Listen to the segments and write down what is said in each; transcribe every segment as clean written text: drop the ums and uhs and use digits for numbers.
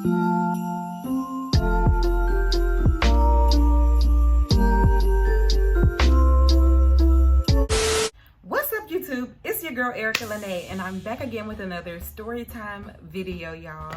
What's up, YouTube? It's your girl Erica Lene, and I'm back again with another story time video, y'all.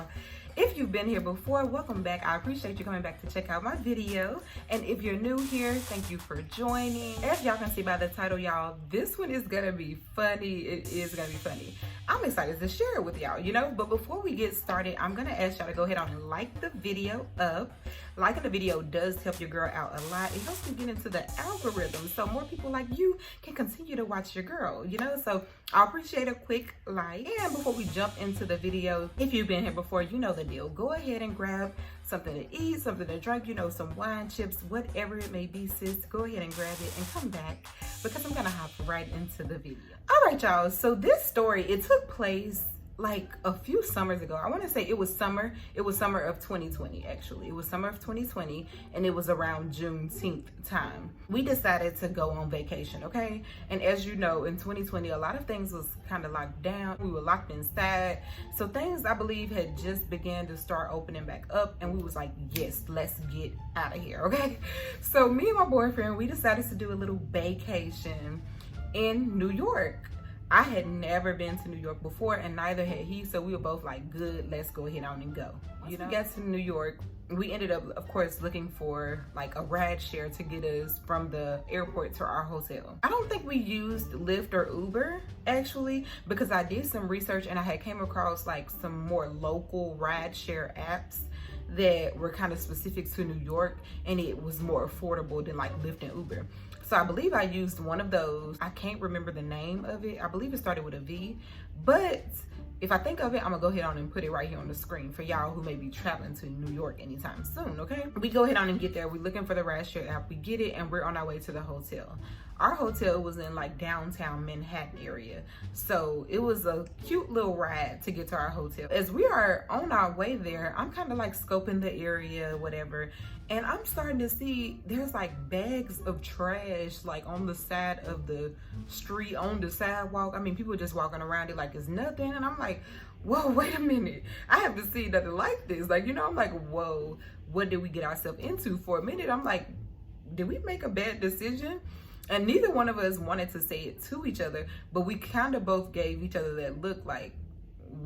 If you've been here before, welcome back. I appreciate you coming back to check out my video. And if you're new here, thank you for joining. As y'all can see by the title, y'all, this one is gonna be funny. It is gonna be funny. I'm excited to share it with y'all, you know? But before we get started, I'm gonna ask y'all to go ahead on and like the video up. Liking the video does help your girl out a lot. It helps me get into the algorithm so more people like you can continue to watch your girl, you know? So I appreciate a quick like. And before we jump into the video, if you've been here before, you know the deal. Go ahead and grab something to eat, something to drink, you know, some wine, chips, whatever it may be, sis. Go ahead and grab it and come back because I'm gonna hop right into the video. All right, y'all. So this story, it took place like a few summers ago. I want to say it was summer of 2020. Actually, it was summer of 2020, and it was around Juneteenth time. We decided to go on vacation, okay? And as you know, in 2020 a lot of things was kind of locked down. We were locked inside, so things, I believe, had just began to start opening back up, and we was like, yes, let's get out of here, okay? So me and my boyfriend, we decided to do a little vacation in New York. I had never been to New York before, and neither had he, so we were both like, good, let's go ahead on and go. You know, we got to New York. We ended up, of course, looking for like a ride share to get us from the airport to our hotel. I don't think we used Lyft or Uber, actually, because I did some research and I had came across like some more local ride share apps that were kind of specific to New York, and it was more affordable than like Lyft and Uber. So I believe I used one of those. I can't remember the name of it. I believe it started with a V, but if I think of it, I'm gonna go ahead on and put it right here on the screen for y'all who may be traveling to New York anytime soon, okay? We go ahead on and get there. We're looking for the ride share app. We get it, and we're on our way to the hotel. Our hotel was in like downtown Manhattan area. So it was a cute little ride to get to our hotel. As we are on our way there, I'm kind of like scoping the area, whatever. And I'm starting to see there's like bags of trash like on the side of the street, on the sidewalk. I mean, people just walking around it like it's nothing. And I'm like, whoa, wait a minute. I haven't seen nothing like this. Like, you know, I'm like, whoa, what did we get ourselves into? For a minute, I'm like, did we make a bad decision? And neither one of us wanted to say it to each other, but we kind of both gave each other that look like,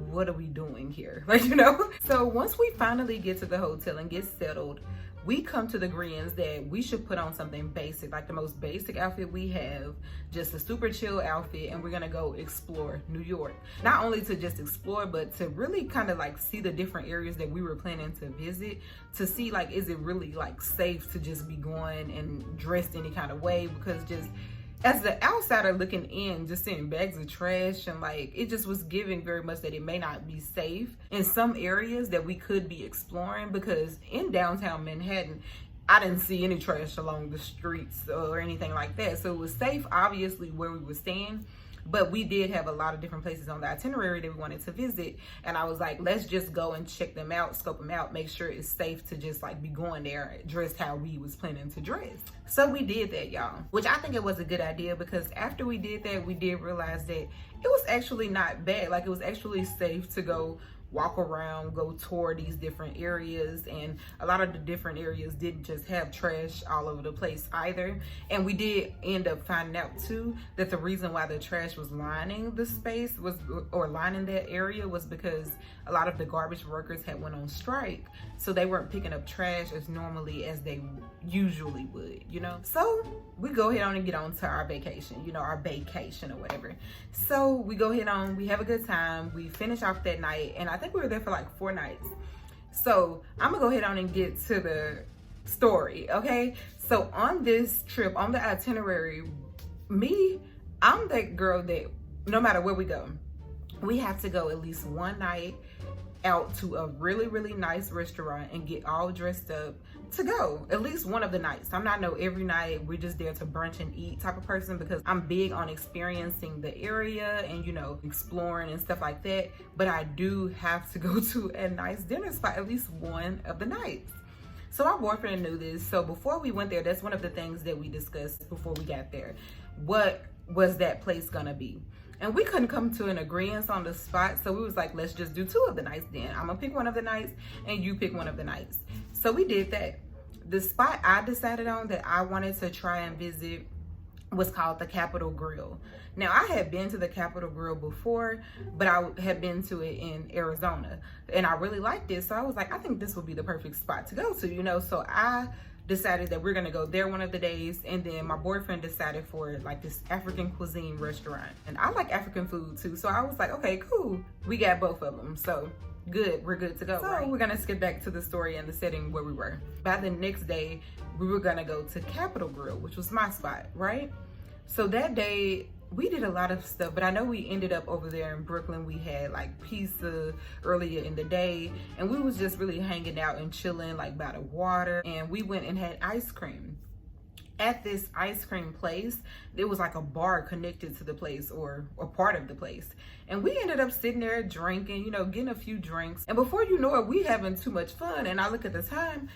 what are we doing here? Like, you know? So once we finally get to the hotel and get settled, we come to the agreement that we should put on something basic, like the most basic outfit we have, just a super chill outfit, and we're gonna go explore New York. Not only to just explore, but to really kind of like see the different areas that we were planning to visit, to see like, is it really like safe to just be going and dressed any kind of way? Because just as the outsider looking in, just seeing bags of trash and like, it just was giving very much that it may not be safe in some areas that we could be exploring, because in downtown Manhattan, I didn't see any trash along the streets or anything like that. So it was safe, obviously, where we were staying. But we did have a lot of different places on the itinerary that we wanted to visit. And I was like, let's just go and check them out, scope them out, make sure it's safe to just like be going there dressed how we was planning to dress. So we did that, y'all, which I think it was a good idea, because after we did that, we did realize that it was actually not bad. Like, it was actually safe to go walk around, go tour these different areas, and a lot of the different areas didn't just have trash all over the place either. And we did end up finding out too that the reason why the trash was lining the space was, or lining that area, was because a lot of the garbage workers had went on strike, so they weren't picking up trash as normally as they usually would, you know. So we go ahead on and get on to our vacation, you know, our Baecation or whatever. So we go ahead on, we have a good time, we finish off that night, and I think we were there for like 4 nights. So I'm gonna go ahead on and get to the story, okay? So on this trip, on the itinerary, I'm that girl that no matter where we go, we have to go at least one night out to a really, really nice restaurant and get all dressed up to go at least one of the nights. I'm not every night we're just there to brunch and eat type of person, because I'm big on experiencing the area and, you know, exploring and stuff like that. But I do have to go to a nice dinner spot at least one of the nights. So our boyfriend knew this. So before we went there, that's one of the things that we discussed before we got there. What was that place gonna be? And we couldn't come to an agreement on the spot. So we was like, let's just do 2 of the nights then. I'm gonna pick one of the nights and you pick one of the nights. So we did that. The spot I decided on that I wanted to try and visit was called the Capitol Grill. Now, I had been to the Capitol Grill before, but I had been to it in Arizona, and I really liked it. So I was like, I think this would be the perfect spot to go to, you know? So I decided that we're gonna go there one of the days, and then my boyfriend decided for like this African cuisine restaurant. And I like African food too, so I was like, okay, cool. We got both of them, so good, we're good to go. So right? We're gonna skip back to the story and the setting where we were. By the next day, we were gonna go to Capitol Grill, which was my spot, right? So that day, we did a lot of stuff, but I know we ended up over there in Brooklyn. We had like pizza earlier in the day, and we was just really hanging out and chilling like by the water, and we went and had ice cream. At this ice cream place, there was like a bar connected to the place, or a part of the place. And we ended up sitting there drinking, you know, getting a few drinks. And before you know it, we having too much fun. And I look at the time,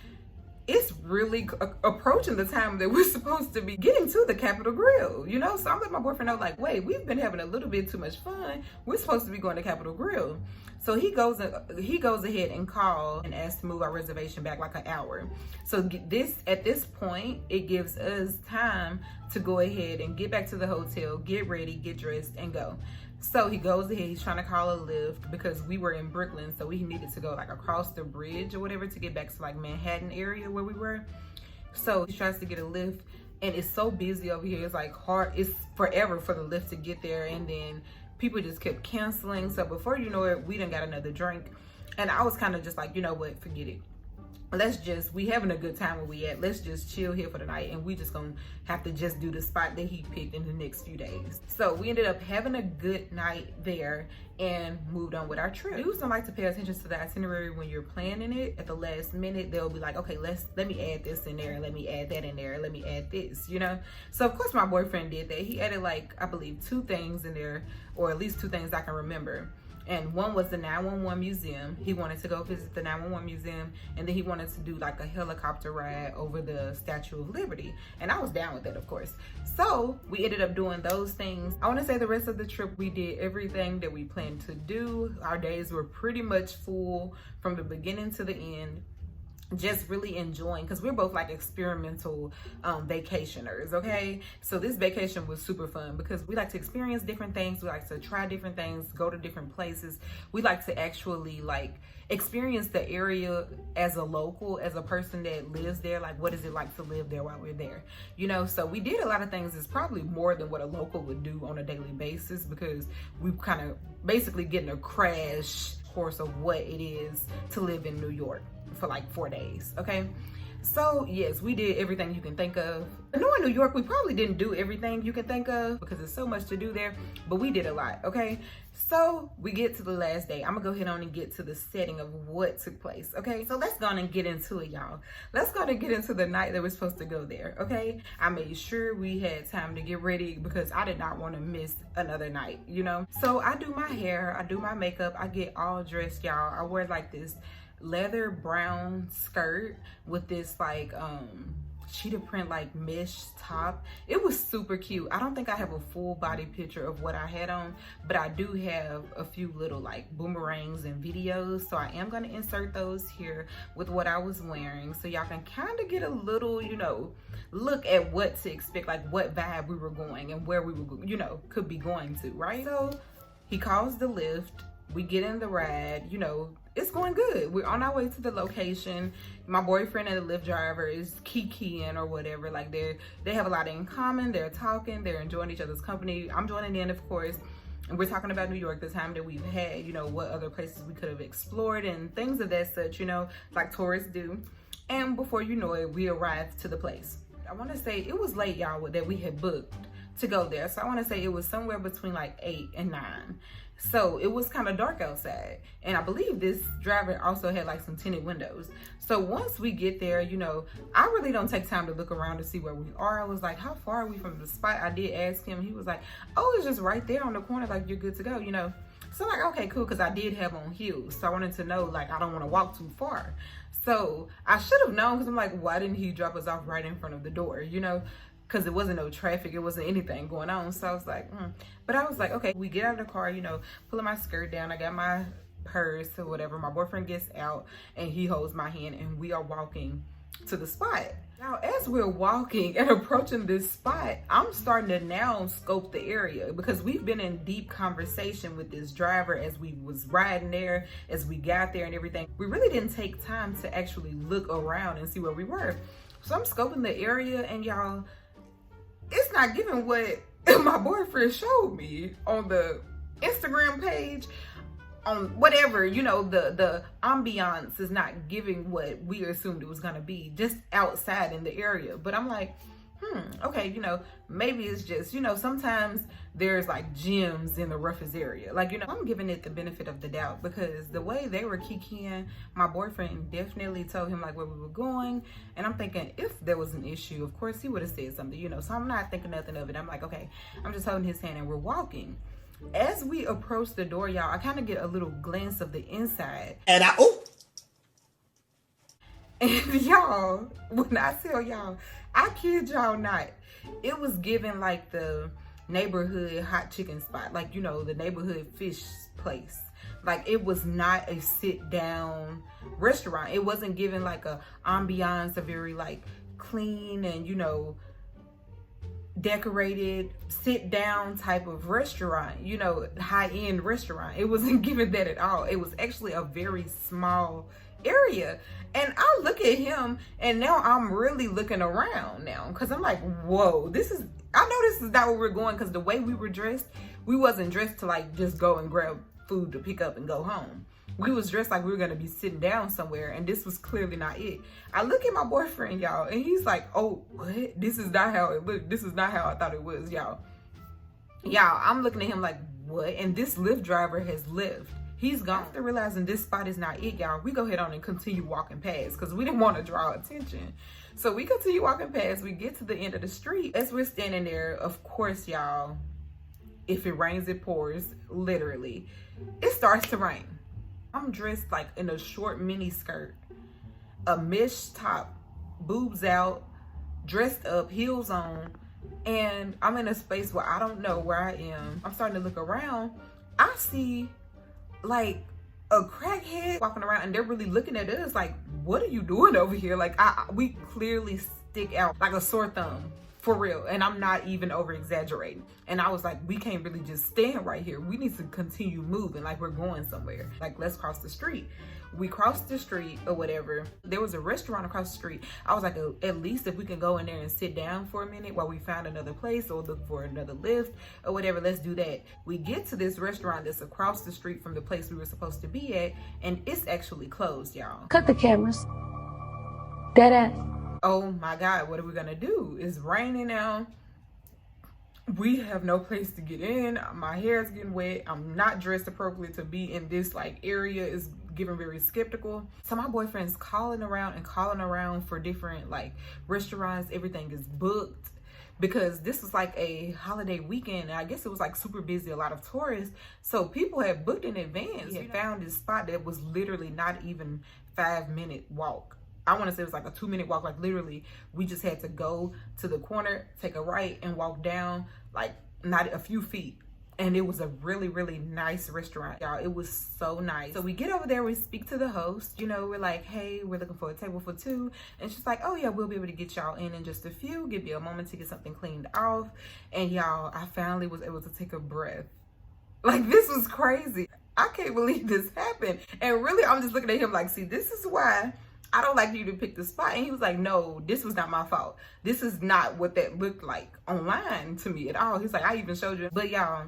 it's really approaching the time that we're supposed to be getting to the Capitol Grill, you know? So I'm letting my boyfriend know, like, wait, we've been having a little bit too much fun. We're supposed to be going to Capitol Grill. So he goes ahead and calls and asks to move our reservation back like an hour. So at this point, it gives us time to go ahead and get back to the hotel, get ready, get dressed, and go. So he goes ahead, he's trying to call a Lyft because we were in Brooklyn, so we needed to go like across the bridge or whatever to get back to like Manhattan area where we were. So he tries to get a Lyft, and it's so busy over here. It's like hard, it's forever for the Lyft to get there, and then people just kept canceling. So before you know it, we done got another drink, and I was kind of just like, you know what, forget it. We having a good time where we at. Let's just chill here for the night, and we just gonna have to just do the spot that he picked in the next few days. So we ended up having a good night there and moved on with our trip. I don't like to pay attention to the itinerary when you're planning it. At the last minute, they'll be like, okay, let me add this in there, and let me add that in there, and let me add this, you know? So of course my boyfriend did that. He added like, I believe 2 things in there, or at least 2 things I can remember. And one was the 911 museum. He wanted to go visit the 911 museum, and then he wanted to do like a helicopter ride over the Statue of Liberty. And I was down with it, of course. So we ended up doing those things. I want to say the rest of the trip, we did everything that we planned to do. Our days were pretty much full from the beginning to the end. Just really enjoying, because we're both like experimental vacationers, okay? So this vacation was super fun because we like to experience different things. We like to try different things, go to different places. We like to actually like experience the area as a local, as a person that lives there. Like, what is it like to live there while we're there, you know? So we did a lot of things. It's probably more than what a local would do on a daily basis, because we kind of basically getting a crash course of what it is to live in New York for like 4 days, okay? So yes, we did everything you can think of. Knowing New York, we probably didn't do everything you can think of because there's so much to do there, but we did a lot, okay? So we get to the last day. I'm gonna go ahead on and get to the setting of what took place, okay? So let's go on and get into it, y'all. Let's go on and get into the night that we're supposed to go there, okay? I made sure we had time to get ready because I did not want to miss another night, you know? So I do my hair, I do my makeup, I get all dressed, y'all. I wear like this leather brown skirt with this like cheetah print like mesh top. It was super cute. I don't think I have a full body picture of what I had on, but I do have a few little like boomerangs and videos, so I am going to insert those here with what I was wearing, so y'all can kind of get a little, you know, look at what to expect, like what vibe we were going and where we were, you know, could be going to, right? So he calls the Lyft, we get in the ride, you know, it's going good. We're on our way to the location. My boyfriend and the Lyft driver is kikiing or whatever. Like they have a lot in common. They're talking, they're enjoying each other's company. I'm joining in, of course. And we're talking about New York, the time that we've had, you know, what other places we could have explored and things of that such, you know, like tourists do. And before you know it, we arrived to the place. I want to say it was late, y'all, that we had booked to go there. So I want to say it was somewhere between like 8 and 9. So it was kind of dark outside. And I believe this driver also had like some tinted windows. So once we get there, you know, I really don't take time to look around to see where we are. I was like, how far are we from the spot? I did ask him. He was like, oh, it's just right there on the corner. Like, you're good to go, you know. So I'm like, okay, cool, because I did have on heels. So I wanted to know, like, I don't want to walk too far. So I should have known, because I'm like, why didn't he drop us off right in front of the door, you know? because it wasn't no traffic, it wasn't anything going on. So I was like, But I was like, okay, we get out of the car, you know, pulling my skirt down. I got my purse or whatever. My boyfriend gets out and he holds my hand and we are walking to the spot. Now, as we're walking and approaching this spot, I'm starting to now scope the area because we've been in deep conversation with this driver as we was riding there, as we got there and everything. We really didn't take time to actually look around and see where we were. So I'm scoping the area and y'all, it's not giving what my boyfriend showed me on the Instagram page. On whatever, you know, the ambiance is not giving what we assumed it was gonna be just outside in the area. But I'm like, okay, you know, maybe it's just, you know, sometimes there's like gems in the roughest area. Like, you know, I'm giving it the benefit of the doubt because the way they were kikiing, my boyfriend definitely told him like where we were going. And I'm thinking if there was an issue, of course he would have said something, you know, so I'm not thinking nothing of it. I'm like, okay, I'm just holding his hand and we're walking. As we approach the door, y'all, I kind of get a little glance of the inside. And and y'all, when I tell y'all, I kid y'all not, it was given like the neighborhood hot chicken spot, like, you know, the neighborhood fish place. Like, it was not a sit down restaurant. It wasn't given like a ambiance, a very like clean and, you know, decorated sit down type of restaurant, you know, high-end restaurant. It wasn't given that at all. It was actually a very small area. And I look at him and now I'm really looking around now because I'm like, whoa, I know this is not where we're going because the way we were dressed, we wasn't dressed to like just go and grab food to pick up and go home. We was dressed like we were gonna be sitting down somewhere, and this was clearly not it. I look at my boyfriend, y'all, and he's like, oh, what? This is not how it looked. This is not how I thought it was, y'all. Y'all, I'm looking at him like, what? And this Lyft driver has left. He's gone. After realizing this spot is not it, y'all, we go ahead on and continue walking past because we didn't want to draw attention. So we continue walking past. We get to the end of the street. As we're standing there, of course, y'all, if it rains, it pours, literally. It starts to rain. I'm dressed like in a short mini skirt, a mesh top, boobs out, dressed up, heels on, and I'm in a space where I don't know where I am. I'm starting to look around. I see like a crackhead walking around and they're really looking at us like, what are you doing over here? Like we clearly stick out like a sore thumb. For real, and I'm not even over exaggerating. And I was like, we can't really just stand right here. We need to continue moving like we're going somewhere. Like, let's cross the street. We crossed the street or whatever. There was a restaurant across the street. I was like, at least if we can go in there and sit down for a minute while we find another place or look for another Lyft or whatever, let's do that. We get to this restaurant that's across the street from the place we were supposed to be at, and it's actually closed, y'all. Cut the cameras. Dead ass. Oh my God, what are we gonna do? It's raining now. We have no place to get in. My hair is getting wet. I'm not dressed appropriately to be in this like area. Is giving very skeptical. So my boyfriend's calling around for different like restaurants. Everything is booked because this was like a holiday weekend. And I guess it was like super busy, a lot of tourists. So people had booked in advance. We had found this spot that was literally not even 5-minute walk. I want to say it was like a 2-minute walk. Like literally we just had to go to the corner, take a right and walk down like not a few feet. And it was a really, really nice restaurant, y'all. It was so nice. So we get over there, we speak to the host. You know, we're like, hey, we're looking for a table for 2. And she's like, oh yeah, we'll be able to get y'all in just a few. Give you a moment to get something cleaned off. And y'all, I finally was able to take a breath. Like, this was crazy. I can't believe this happened. And really, I'm just looking at him like, see, this is why I don't like you to pick the spot. And he was like, no, this was not my fault. This is not what that looked like online to me at all. He's like, I even showed you. But y'all,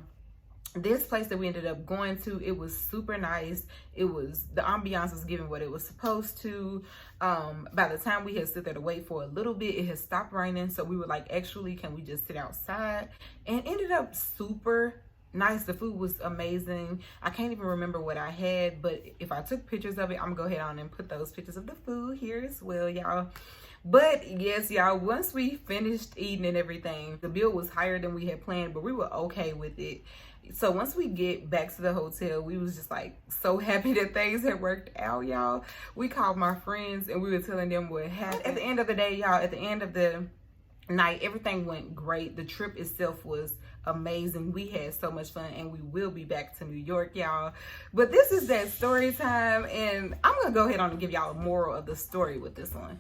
this place that we ended up going to, it was super nice. It was, the ambiance was giving what it was supposed to. By the time we had stood there to wait for a little bit, it had stopped raining. So we were like, actually, can we just sit outside? And ended up super nice. The food was amazing. I can't even remember what I had, but if I took pictures of it, I'm gonna go ahead on and put those pictures of the food here as well, y'all. But yes, y'all, once we finished eating and everything, the bill was higher than we had planned, but we were okay with it. So once we get back to the hotel, we was just like so happy that things had worked out, y'all. We called my friends and we were telling them what happened. At the end of the day, y'all, at the end of the night. Everything went great. The trip itself was amazing. We had so much fun, and we will be back to New York, y'all. But this is that story time, and I'm gonna go ahead on and give y'all a moral of the story with this one.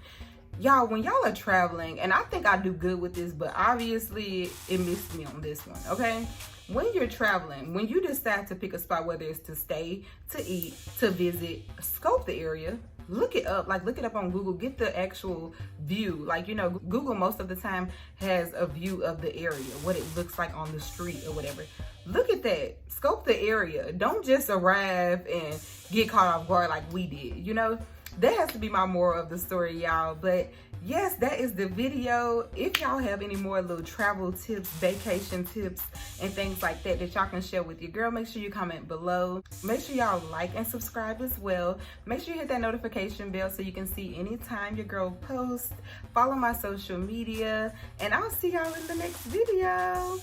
Y'all, when y'all are traveling, and I think I do good with this, but obviously it missed me on this one, okay? When you're traveling, when you decide to pick a spot, whether it's to stay, to eat, to visit, scope the area, look it up, like look it up on Google, get the actual view. Like, you know, Google most of the time has a view of the area, what it looks like on the street or whatever. Look at that, scope the area. Don't just arrive and get caught off guard like we did, you know? That has to be my moral of the story, y'all. But yes, that is the video. If y'all have any more little travel tips, vacation tips, and things like that y'all can share with your girl, make sure you comment below. Make sure y'all like and subscribe as well. Make sure you hit that notification bell so you can see anytime your girl posts. Follow my social media, and I'll see y'all in the next video.